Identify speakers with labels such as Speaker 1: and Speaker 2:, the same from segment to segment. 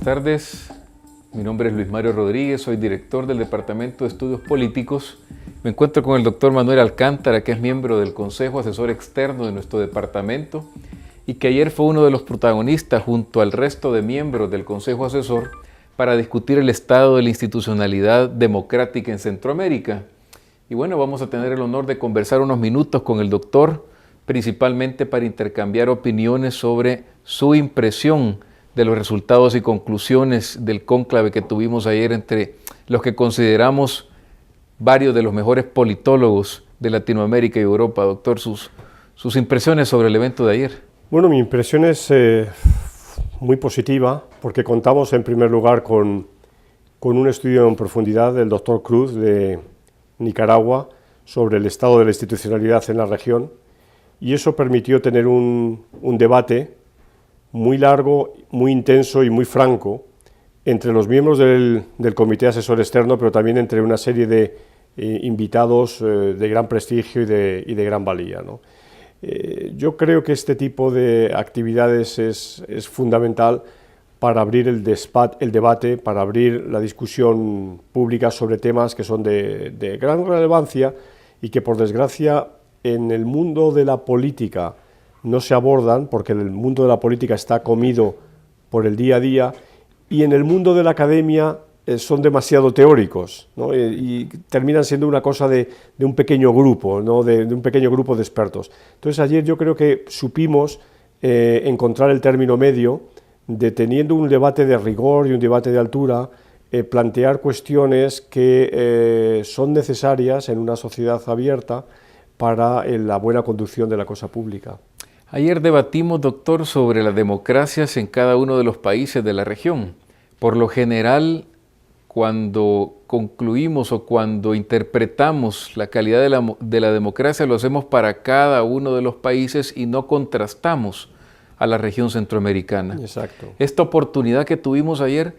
Speaker 1: tardes. Mi nombre es Luis Mario Rodríguez, soy director del Departamento de Estudios Políticos. Me encuentro con el doctor Manuel Alcántara, que es miembro del Consejo Asesor Externo de nuestro departamento y que ayer fue uno de los protagonistas junto al resto de miembros del Consejo Asesor para discutir el estado de la institucionalidad democrática en Centroamérica. Y bueno, vamos a tener el honor de conversar unos minutos con el doctor, principalmente para intercambiar opiniones sobre su impresión de los resultados y conclusiones del cónclave que tuvimos ayer entre los que consideramos varios de los mejores politólogos de Latinoamérica y Europa. Doctor, sus impresiones sobre el evento de ayer.
Speaker 2: Bueno, mi impresión es muy positiva, porque contamos en primer lugar con un estudio en profundidad del doctor Cruz de Nicaragua sobre el estado de la institucionalidad en la región, y eso permitió tener un debate muy largo, muy intenso y muy franco entre los miembros del Comité Asesor Externo, pero también entre una serie de invitados de gran prestigio y de gran valía, ¿no? Yo creo que este tipo de actividades es fundamental para abrir el debate, para abrir la discusión pública sobre temas que son de gran relevancia y que, por desgracia, en el mundo de la política no se abordan, porque el mundo de la política está comido por el día a día, y en el mundo de la academia son demasiado teóricos, ¿no? Y terminan siendo una cosa de un pequeño grupo, ¿no? de un pequeño grupo de expertos. Entonces ayer yo creo que supimos encontrar el término medio, de teniendo un debate de rigor y un debate de altura, plantear cuestiones que son necesarias en una sociedad abierta para la buena conducción de la cosa pública.
Speaker 1: Ayer debatimos, doctor, sobre las democracias en cada uno de los países de la región. Por lo general, cuando concluimos o cuando interpretamos la calidad de la democracia, lo hacemos para cada uno de los países y no contrastamos a la región centroamericana.
Speaker 2: Exacto.
Speaker 1: Esta oportunidad que tuvimos ayer,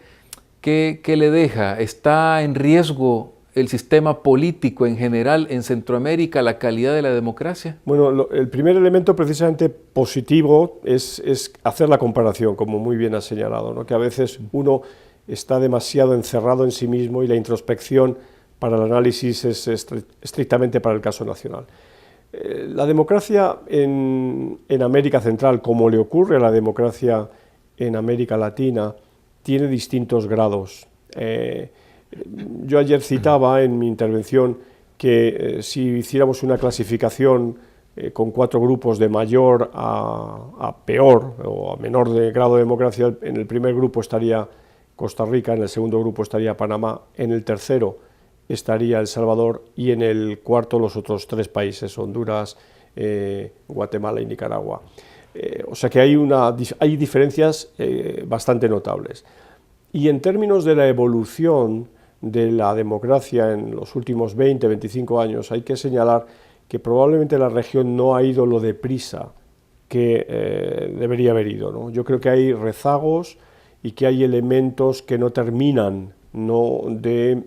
Speaker 1: ¿qué le deja? ¿Está en riesgo el sistema político en general en Centroamérica, la calidad de la democracia?
Speaker 2: Bueno, el primer elemento precisamente positivo es hacer la comparación, como muy bien has señalado, ¿no? Que a veces uno está demasiado encerrado en sí mismo y la introspección para el análisis es estrictamente para el caso nacional. La democracia en América Central, como le ocurre a la democracia en América Latina, tiene distintos grados. Yo ayer citaba en mi intervención que si hiciéramos una clasificación con 4 grupos de mayor a peor o a menor grado de democracia, en el primer grupo estaría Costa Rica, en el segundo grupo estaría Panamá, en el tercero estaría El Salvador y en el cuarto los otros 3 países, Honduras, Guatemala y Nicaragua. O sea que hay diferencias bastante notables. Y en términos de la evolución de la democracia en los últimos 20-25 años, hay que señalar que probablemente la región no ha ido lo deprisa que debería haber ido, ¿no? Yo creo que hay rezagos y que hay elementos que no terminan de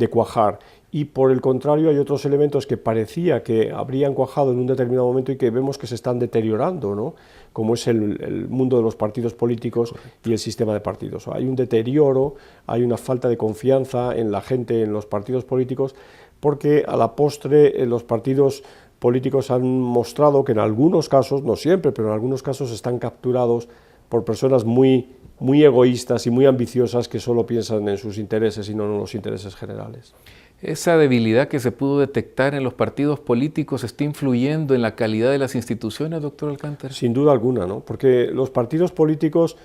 Speaker 2: cuajar. Y por el contrario hay otros elementos que parecía que habrían cuajado en un determinado momento y que vemos que se están deteriorando, ¿no? Como es el mundo de los partidos políticos y el sistema de partidos. Hay un deterioro, hay una falta de confianza en la gente, en los partidos políticos, porque a la postre los partidos políticos han mostrado que en algunos casos, no siempre, pero en algunos casos están capturados por personas muy egoístas y muy ambiciosas que solo piensan en sus intereses y no en los intereses generales.
Speaker 1: ¿Esa debilidad que se pudo detectar en los partidos políticos está influyendo en la calidad de las instituciones, doctor Alcántara?
Speaker 2: Sin duda alguna, ¿no? Porque los partidos políticos,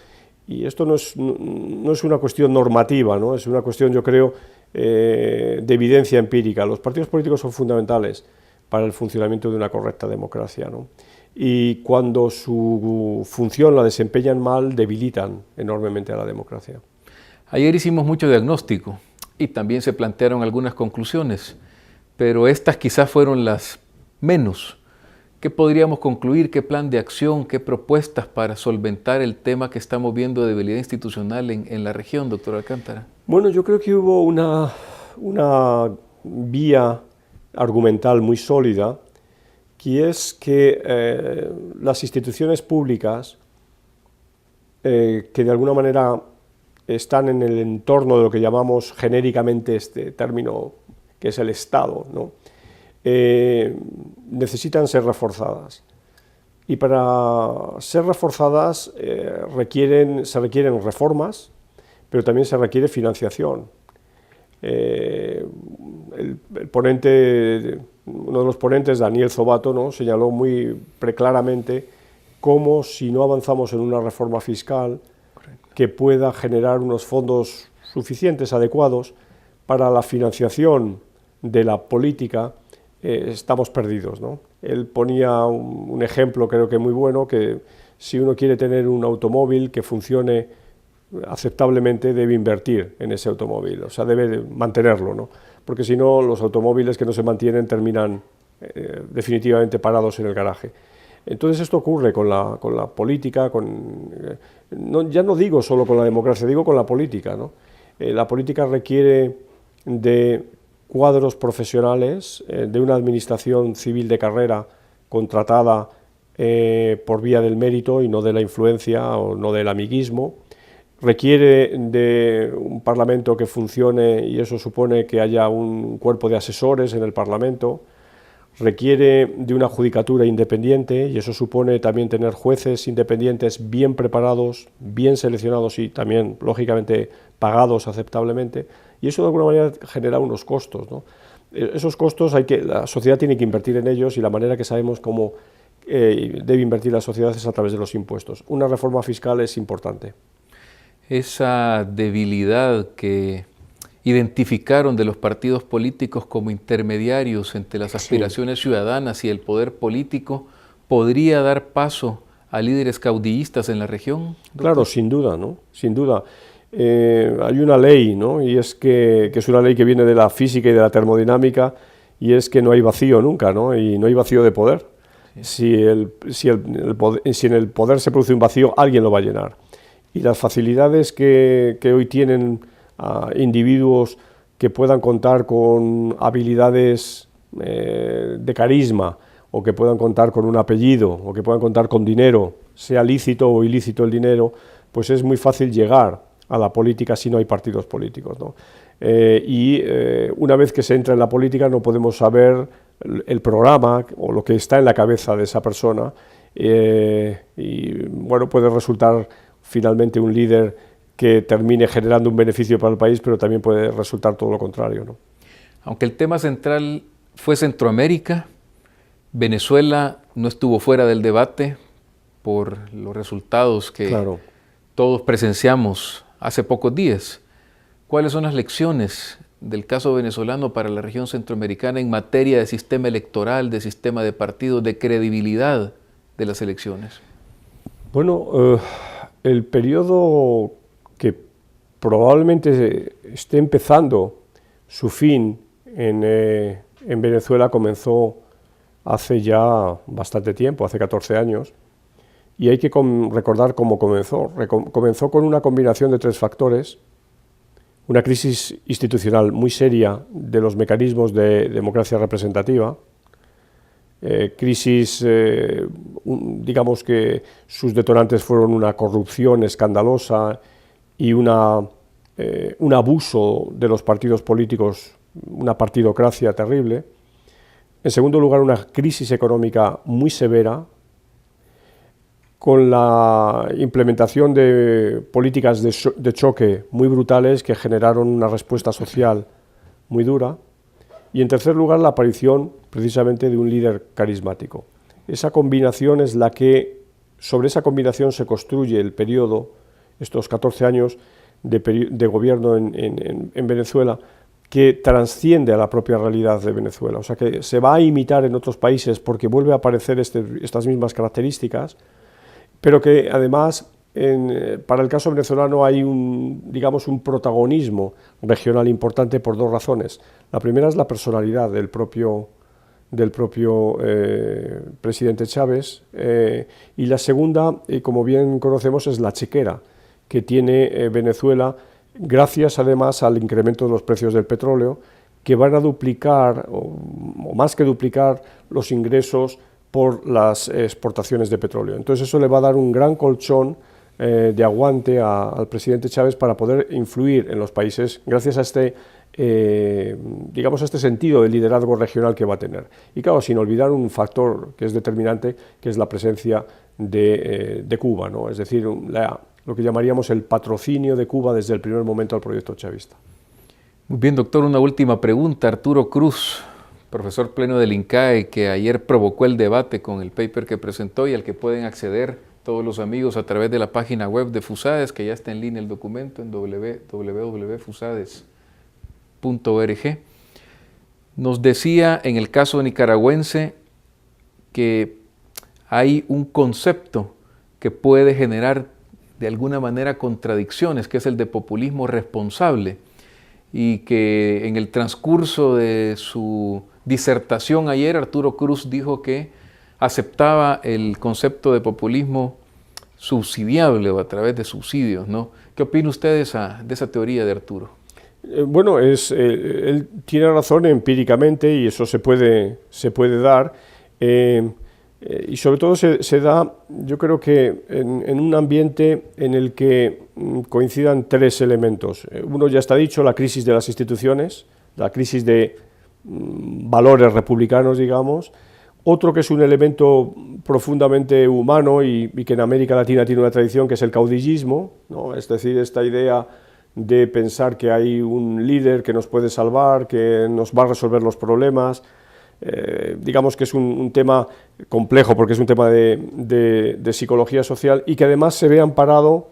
Speaker 2: y esto no es una cuestión normativa, ¿no? Es una cuestión, yo creo, de evidencia empírica. Los partidos políticos son fundamentales para el funcionamiento de una correcta democracia, ¿no? Y cuando su función la desempeñan mal, debilitan enormemente a la democracia.
Speaker 1: Ayer hicimos mucho diagnóstico y también se plantearon algunas conclusiones, pero estas quizás fueron las menos. ¿Qué podríamos concluir? ¿Qué plan de acción? ¿Qué propuestas para solventar el tema que estamos viendo de debilidad institucional en la región, doctor Alcántara?
Speaker 2: Bueno, yo creo que hubo una vía argumental muy sólida, que es que las instituciones públicas que de alguna manera están en el entorno de lo que llamamos genéricamente este término que es el Estado, ¿no? Necesitan ser reforzadas. Y para ser reforzadas se requieren reformas, pero también se requiere financiación. Uno de los ponentes, Daniel Zobato, ¿no?, señaló muy preclaramente cómo, si no avanzamos en una reforma fiscal que pueda generar unos fondos suficientes, adecuados, para la financiación de la política, estamos perdidos, ¿no? Él ponía un ejemplo, creo que muy bueno, que si uno quiere tener un automóvil que funcione aceptablemente, debe invertir en ese automóvil, o sea, debe mantenerlo, ¿no? Porque si no, los automóviles que no se mantienen terminan definitivamente parados en el garaje. Entonces esto ocurre con la política, ya no digo solo con la democracia, digo con la política, ¿no? La política requiere de cuadros profesionales, de una administración civil de carrera contratada por vía del mérito y no de la influencia o no del amiguismo. Requiere de un Parlamento que funcione, y eso supone que haya un cuerpo de asesores en el Parlamento. Requiere de una judicatura independiente, y eso supone también tener jueces independientes bien preparados, bien seleccionados y también, lógicamente, pagados aceptablemente, y eso de alguna manera genera unos costos, ¿no? Esos costos la sociedad tiene que invertir en ellos, y la manera que sabemos cómo debe invertir la sociedad es a través de los impuestos. Una reforma fiscal es importante.
Speaker 1: Esa debilidad que identificaron de los partidos políticos como intermediarios entre las aspiraciones ciudadanas y el poder político, ¿podría dar paso a líderes caudillistas en la región, doctor?
Speaker 2: Claro, sin duda, ¿no? Sin duda. Hay una ley, ¿no?, y es que es una ley que viene de la física y de la termodinámica, y es que no hay vacío nunca, ¿no?, y no hay vacío de poder. Sí. Si en el poder se produce un vacío, alguien lo va a llenar. Y las facilidades que hoy tienen individuos que puedan contar con habilidades de carisma, o que puedan contar con un apellido, o que puedan contar con dinero, sea lícito o ilícito el dinero, pues es muy fácil llegar a la política si no hay partidos políticos, ¿no? Una vez que se entra en la política no podemos saber el programa o lo que está en la cabeza de esa persona, y bueno, puede resultar finalmente un líder que termine generando un beneficio para el país, pero también puede resultar todo lo contrario, ¿no?
Speaker 1: Aunque el tema central fue Centroamérica, Venezuela no estuvo fuera del debate por los resultados que
Speaker 2: claro,
Speaker 1: todos presenciamos hace pocos días. ¿Cuáles son las lecciones del caso venezolano para la región centroamericana en materia de sistema electoral, de sistema de partidos, de credibilidad de las elecciones?
Speaker 2: Bueno, el periodo que probablemente esté empezando su fin en Venezuela comenzó hace ya bastante tiempo, hace 14 años, y hay que recordar cómo comenzó. Comenzó con una combinación de tres factores: una crisis institucional muy seria de los mecanismos de democracia representativa, digamos que sus detonantes fueron una corrupción escandalosa y un abuso de los partidos políticos, una partidocracia terrible. En segundo lugar, una crisis económica muy severa, con la implementación de políticas de choque muy brutales que generaron una respuesta social muy dura. Y en tercer lugar, la aparición precisamente de un líder carismático. Esa combinación es la que, sobre esa combinación se construye el periodo, estos 14 años de gobierno en Venezuela, que trasciende a la propia realidad de Venezuela. O sea, que se va a imitar en otros países porque vuelve a aparecer estas mismas características, pero que además para el caso venezolano hay digamos un protagonismo regional importante por dos razones. La primera es la personalidad del propio presidente Chávez, y la segunda, como bien conocemos, es la chequera que tiene Venezuela, gracias además al incremento de los precios del petróleo, que van a duplicar, o más que duplicar, los ingresos por las exportaciones de petróleo. Entonces eso le va a dar un gran colchón de aguante al presidente Chávez para poder influir en los países gracias a digamos, a este sentido de liderazgo regional que va a tener. Y claro, sin olvidar un factor que es determinante, que es la presencia de Cuba, ¿no? Es decir, lo que llamaríamos el patrocinio de Cuba desde el primer momento al proyecto chavista.
Speaker 1: Muy bien, doctor, una última pregunta. Arturo Cruz, profesor pleno del INCAE, que ayer provocó el debate con el paper que presentó y al que pueden acceder todos los amigos a través de la página web de FUSADES, que ya está en línea el documento en www.fusades.org. Nos decía en el caso nicaragüense que hay un concepto que puede generar de alguna manera contradicciones, que es el de populismo responsable, y que en el transcurso de su disertación ayer Arturo Cruz dijo que aceptaba el concepto de populismo subsidiable o a través de subsidios, ¿no? ¿Qué opina usted de esa teoría de Arturo?
Speaker 2: Bueno, él tiene razón empíricamente y eso se puede dar. Y sobre todo se da, yo creo que en un ambiente en el que coincidan tres elementos. Uno ya está dicho, la crisis de las instituciones, la crisis de valores republicanos, digamos. Otro que es un elemento profundamente humano y que en América Latina tiene una tradición, que es el caudillismo, ¿no? Es decir, esta idea de pensar que hay un líder que nos puede salvar, que nos va a resolver los problemas. Digamos que es un tema complejo porque es un tema de psicología social y que además se ve amparado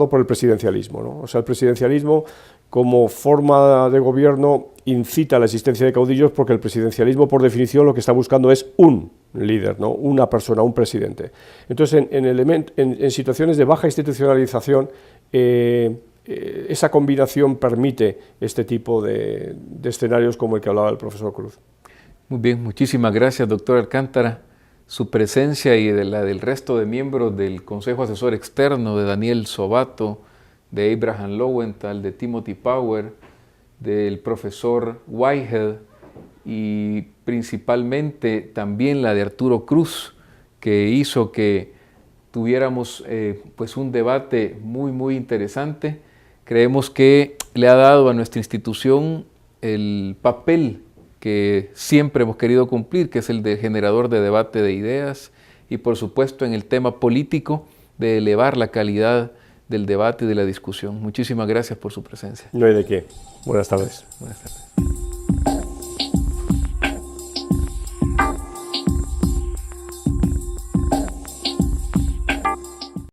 Speaker 2: por el presidencialismo, ¿no? O sea, el presidencialismo como forma de gobierno incita a la existencia de caudillos porque el presidencialismo por definición lo que está buscando es un líder, ¿no? Una persona, un presidente. Entonces en situaciones de baja institucionalización esa combinación permite este tipo de escenarios como el que hablaba el profesor Cruz.
Speaker 1: Muy bien, muchísimas gracias, doctor Alcántara. Su presencia y de la del resto de miembros del Consejo Asesor Externo, de Daniel Sobato, de Abraham Lowenthal, de Timothy Power, del profesor Whitehead y principalmente también la de Arturo Cruz, que hizo que tuviéramos pues un debate muy interesante. Creemos que le ha dado a nuestra institución el papel que siempre hemos querido cumplir, que es el de generador de debate de ideas y por supuesto en el tema político de elevar la calidad del debate y de la discusión. Muchísimas gracias por su presencia.
Speaker 2: No hay de qué. Buenas tardes.
Speaker 1: Buenas tardes.